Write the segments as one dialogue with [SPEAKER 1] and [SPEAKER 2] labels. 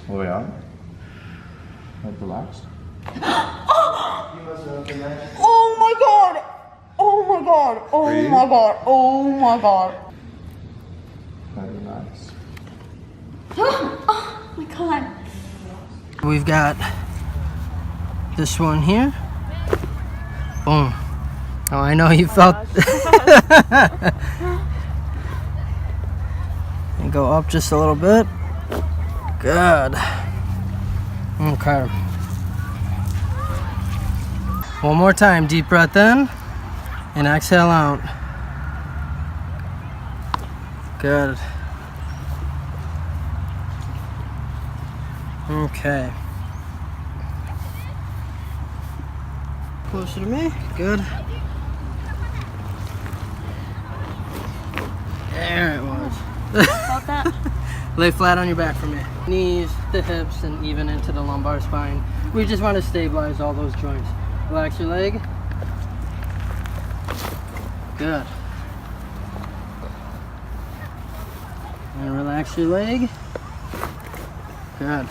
[SPEAKER 1] All the way out. Like relaxed.
[SPEAKER 2] Oh my god! Oh my god! Oh my god! Oh my god!
[SPEAKER 1] Relax.
[SPEAKER 2] Oh my god!
[SPEAKER 3] We've got this one here. Boom. Oh, I know you felt. And go up just a little bit. Good. Okay. One more time. Deep breath in and exhale out. Good. Okay. Closer to me. Good. There it was.
[SPEAKER 2] Felt that?
[SPEAKER 3] Lay flat on your back for me. Knees, the hips, and even into the lumbar spine. We just want to stabilize all those joints. Relax your leg. Good. And relax your leg. Good.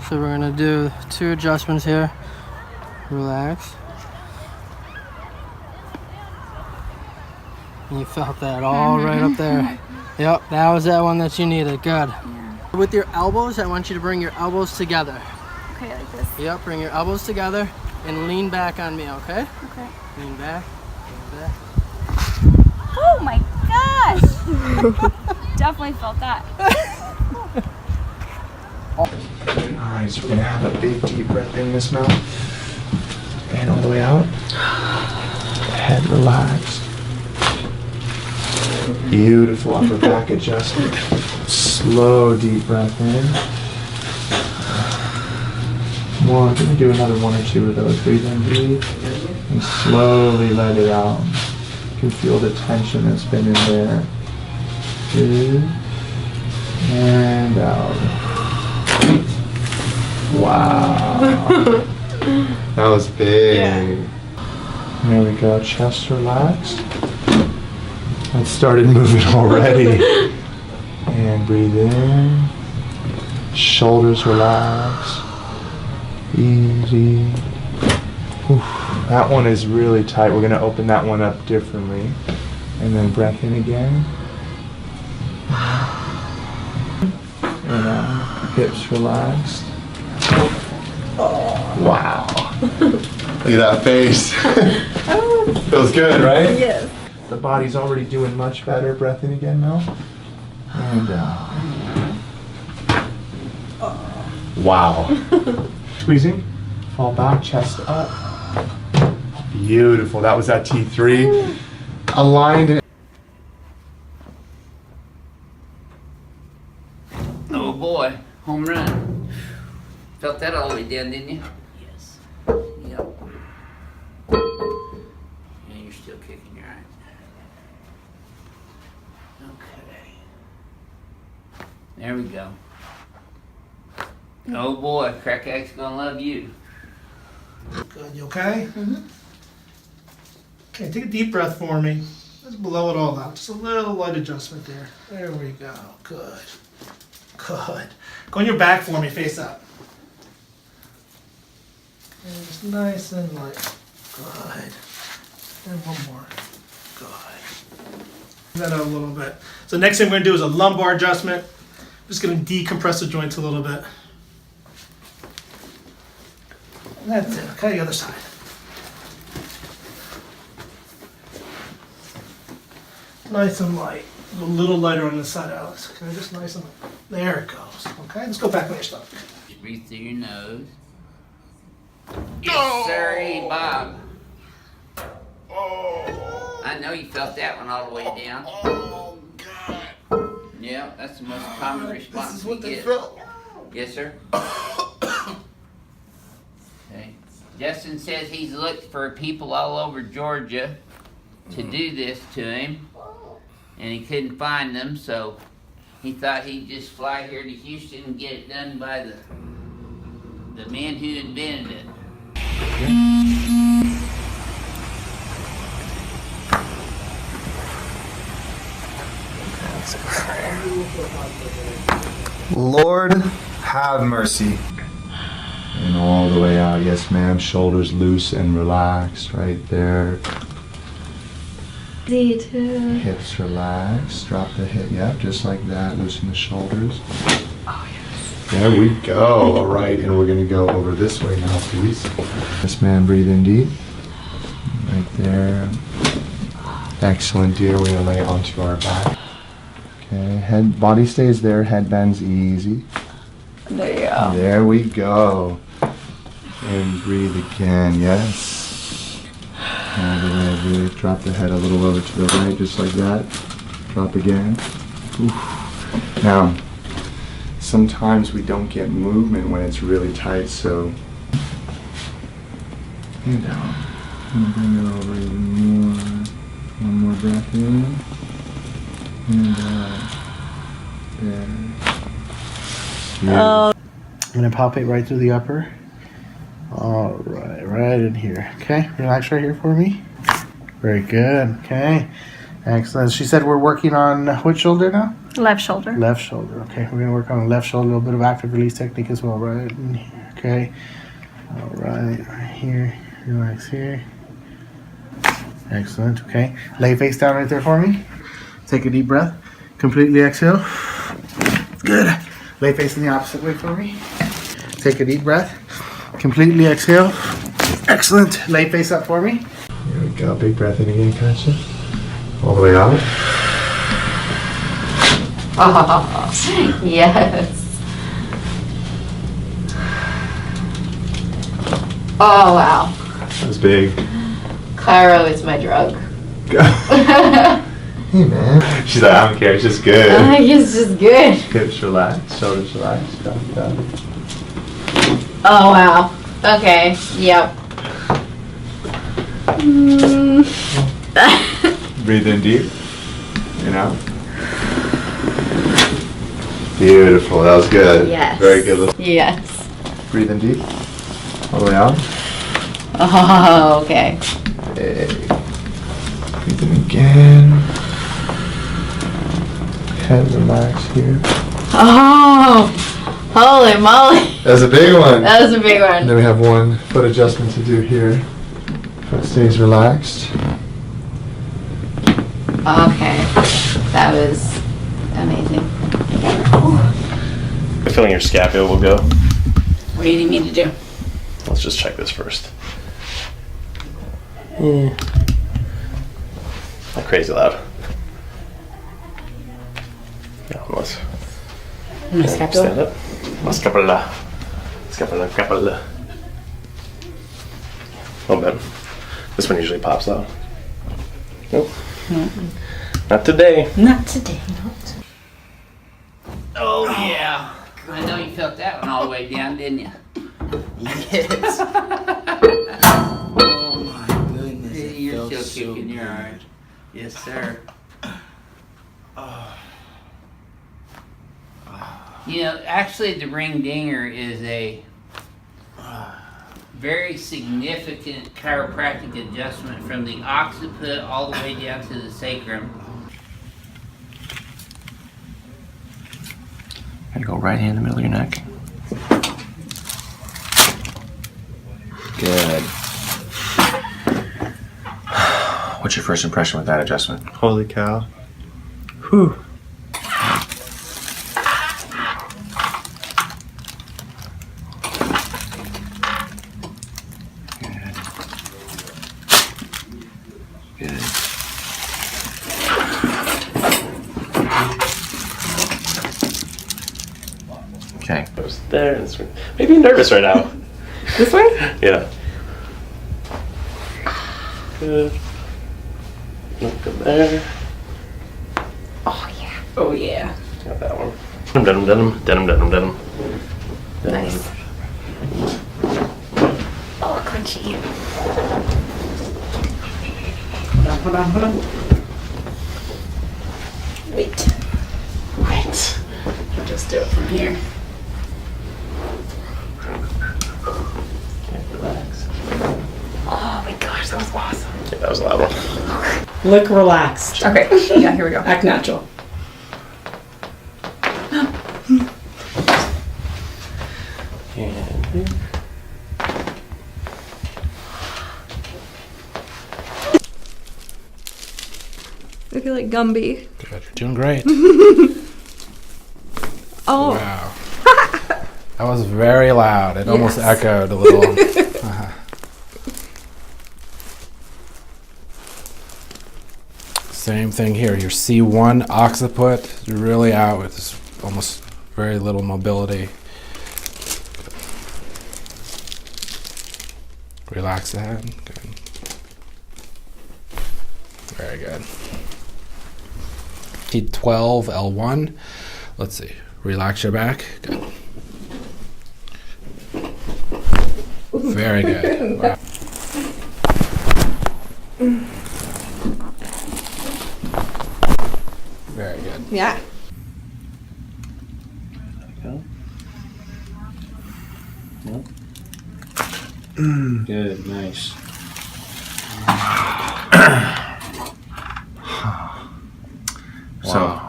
[SPEAKER 3] So we're gonna do 2 adjustments here. Relax. And you felt that all right up there. Yep, that was that one that you needed. Good.
[SPEAKER 2] Yeah.
[SPEAKER 3] With your elbows, I want you to bring your elbows together.
[SPEAKER 2] Okay, like this.
[SPEAKER 3] Yep, bring your elbows together and lean back on me, okay?
[SPEAKER 2] Okay.
[SPEAKER 3] Lean back, lean back.
[SPEAKER 2] Oh my gosh! Definitely felt that.
[SPEAKER 1] Alright, so we're gonna have a big deep breath in this mouth. And all the way out. Head relaxed. Beautiful upper back adjustment. Slow deep breath in. We're gonna do another 1 or 2 of those. Breathe in deep. And slowly let it out. You can feel the tension that's been in there. Good. And out. Wow. That was big. Yeah. There we go. Chest relaxed. It started moving already. And breathe in. Shoulders relaxed. Easy. Oof. That one is really tight. We're going to open that one up differently. And then breath in again. And out. Hips relaxed. Wow. Look at that face. Feels good, right?
[SPEAKER 2] Yes.
[SPEAKER 1] The body's already doing much better. Breath in again, Mel. And out. Wow. Squeezing. Fall back, chest up. Beautiful. That was that T3. Aligned and
[SPEAKER 4] Oh boy, home run. Felt that all the way down, didn't you? Yes. Yep. Yeah, you're still kicking your eye. Okay. There we go. Oh boy, Crack Agg's gonna love you.
[SPEAKER 5] Good, you okay? Mm-hmm. Okay, take a deep breath for me. Let's blow it all out. Just a little light adjustment there. There we go. Good. Good. Go on your back for me, face up. And just nice and light. Good. And one more. Good. That out a little bit. So next thing we're gonna do is a lumbar adjustment. Just gonna decompress the joints a little bit. That's it. Okay, the other side. Nice and light. A little lighter on this side, Alex. Okay, just nice and light. There it goes. Okay, let's go back on your stomach.
[SPEAKER 4] Just breathe through your nose. Yes, sir, Bob. I know you felt that one all the way down.
[SPEAKER 1] oh God.
[SPEAKER 4] Yeah, that's the most common response
[SPEAKER 1] This is
[SPEAKER 4] we
[SPEAKER 1] what they
[SPEAKER 4] get.
[SPEAKER 1] felt.
[SPEAKER 4] Yes, sir. Okay. Justin says he's looked for people all over Georgia to do this to him, and he couldn't find them, so he thought he'd just fly here to Houston and get it done by the man who invented it.
[SPEAKER 1] That's crazy. Lord, have mercy. And all the way out. Yes, ma'am. Shoulders loose and relaxed right there. Hips relaxed. Drop the hip. Yep, just like that. Loosen the shoulders. Oh, yes. There we go. All right, and we're going to go over this way now, please. Yes, ma'am. Breathe in deep. Right there. Excellent, dear. We're going to lay it onto our back. Okay, head, body stays there. Head bends easy.
[SPEAKER 2] There you go.
[SPEAKER 1] There we go. And breathe again, yes. All the way, breathe. Drop the head a little over to the right, just like that. Drop again. Oof. Now, sometimes we don't get movement when it's really tight, so. And down. And bring it over even more. One more breath in. And out. There.
[SPEAKER 5] I'm gonna palpate right through the upper. All right, right in here. Okay, relax right here for me. Very good. Okay, excellent. She said we're working on which shoulder now?
[SPEAKER 6] Left shoulder.
[SPEAKER 5] Left shoulder. Okay, we're gonna work on the left shoulder. A little bit of active release technique as well, right in here. Okay. All right, right here. Relax here. Excellent. Okay, lay face down right there for me. Take a deep breath. Completely exhale. Good. Lay facing the opposite way for me. Take a deep breath. Completely exhale. Excellent. Lay face up for me.
[SPEAKER 1] Here we go. Big breath in again, Katja. All the way out.
[SPEAKER 7] Oh, yes. Oh, wow.
[SPEAKER 1] That was big.
[SPEAKER 7] Chiro is my drug.
[SPEAKER 1] Hey, man. She's like, I don't care. It's just good.
[SPEAKER 7] It's just good.
[SPEAKER 1] Hips relaxed. Shoulders relaxed. Drop it down.
[SPEAKER 7] Oh, wow. Okay. Yep.
[SPEAKER 1] Breathe in deep. And out. Beautiful. That was good.
[SPEAKER 7] Yes.
[SPEAKER 1] Very good.
[SPEAKER 7] Yes.
[SPEAKER 1] Breathe in deep. All the way out.
[SPEAKER 7] Oh, okay.
[SPEAKER 1] Hey. Breathe in again. Head relax here.
[SPEAKER 7] Oh, holy moly.
[SPEAKER 1] That's a big one.
[SPEAKER 7] That was a big
[SPEAKER 1] And
[SPEAKER 7] one.
[SPEAKER 1] then we have one foot adjustment to do here. Foot stays relaxed.
[SPEAKER 7] Okay. That was amazing.
[SPEAKER 8] Feeling your scapula will go.
[SPEAKER 7] What do you need me to do?
[SPEAKER 8] Let's just check this first. Not crazy loud. Yeah, unless. Stand up. Scapula. Scapula. Scapula. A little bit. This one usually pops out. Nope. Not today.
[SPEAKER 7] Not today.
[SPEAKER 4] Oh yeah. I know you felt that one all the way down, didn't you?
[SPEAKER 9] Yes. Oh my goodness. It
[SPEAKER 4] You're
[SPEAKER 9] felt
[SPEAKER 4] still
[SPEAKER 9] so
[SPEAKER 4] kicking your
[SPEAKER 9] good.
[SPEAKER 4] arm. Yes, sir. You know, actually the ring dinger is a very significant chiropractic adjustment from the occiput all the way down to the sacrum.
[SPEAKER 8] And go right hand in the middle of your neck. Good. What's your first impression with that adjustment?
[SPEAKER 1] Holy cow.
[SPEAKER 8] Whew. Good. Okay. Goes there and this one. Maybe you're nervous right now.
[SPEAKER 7] This way?
[SPEAKER 8] Yeah. Good. Look up there.
[SPEAKER 7] Oh, yeah. Oh, yeah.
[SPEAKER 8] Got that one. Denim, denim, denim, denim, denim.
[SPEAKER 7] Nice. Oh, crunchy. Hold on, hold on. Wait. Wait. I'll just do it from here.
[SPEAKER 8] Okay, relax.
[SPEAKER 7] Oh my gosh, that was awesome.
[SPEAKER 8] Yeah, that was a loud one.
[SPEAKER 10] Look relaxed.
[SPEAKER 7] Okay, yeah, here we go.
[SPEAKER 10] Act natural.
[SPEAKER 8] And here.
[SPEAKER 6] I feel like Gumby.
[SPEAKER 10] Good. You're doing great.
[SPEAKER 6] Oh.
[SPEAKER 10] Wow. That was very loud. It almost
[SPEAKER 6] Yes.
[SPEAKER 10] echoed a little. Same thing here. Your C1 occiput is really out with this almost very little mobility. Relax the head. Good. Very good. T12, L1. Let's see. Relax your back. Good. Very good. Wow. Very good.
[SPEAKER 6] Yeah.
[SPEAKER 8] Go. Nope. Good, nice. So,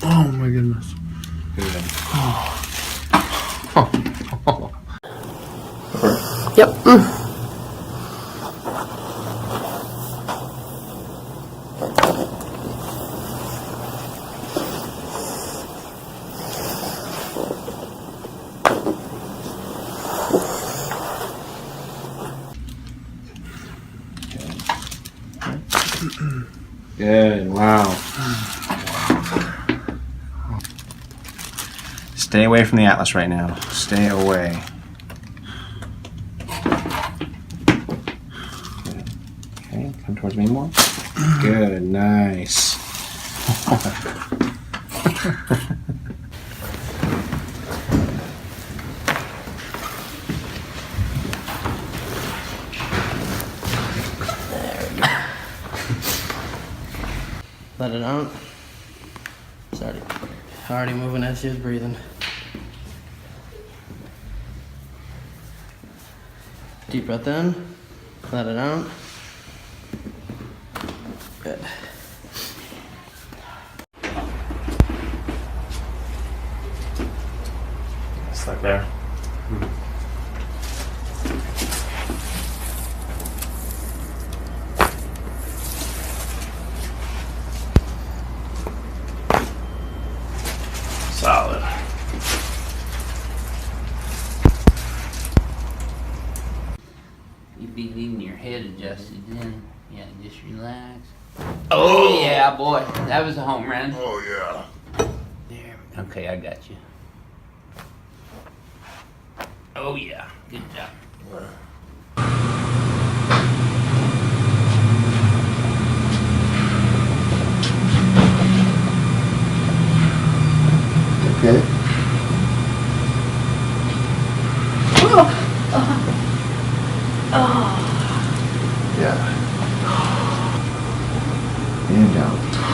[SPEAKER 1] Oh my goodness.
[SPEAKER 8] good.
[SPEAKER 3] Yep.
[SPEAKER 8] Good, wow. Stay away from the Atlas right now. Stay away. Okay, come towards me more. Good, nice.
[SPEAKER 3] Let it out. It's already moving as she's breathing. Deep breath in. Let it out. Good.
[SPEAKER 8] Stuck there. Solid.
[SPEAKER 4] You'd be needing your head adjusted then. Yeah, just relax. Oh yeah, boy. That was a home run.
[SPEAKER 9] Oh yeah.
[SPEAKER 4] There we go. Okay, I got you. Oh yeah. Good job.
[SPEAKER 1] Okay. Yeah. And down.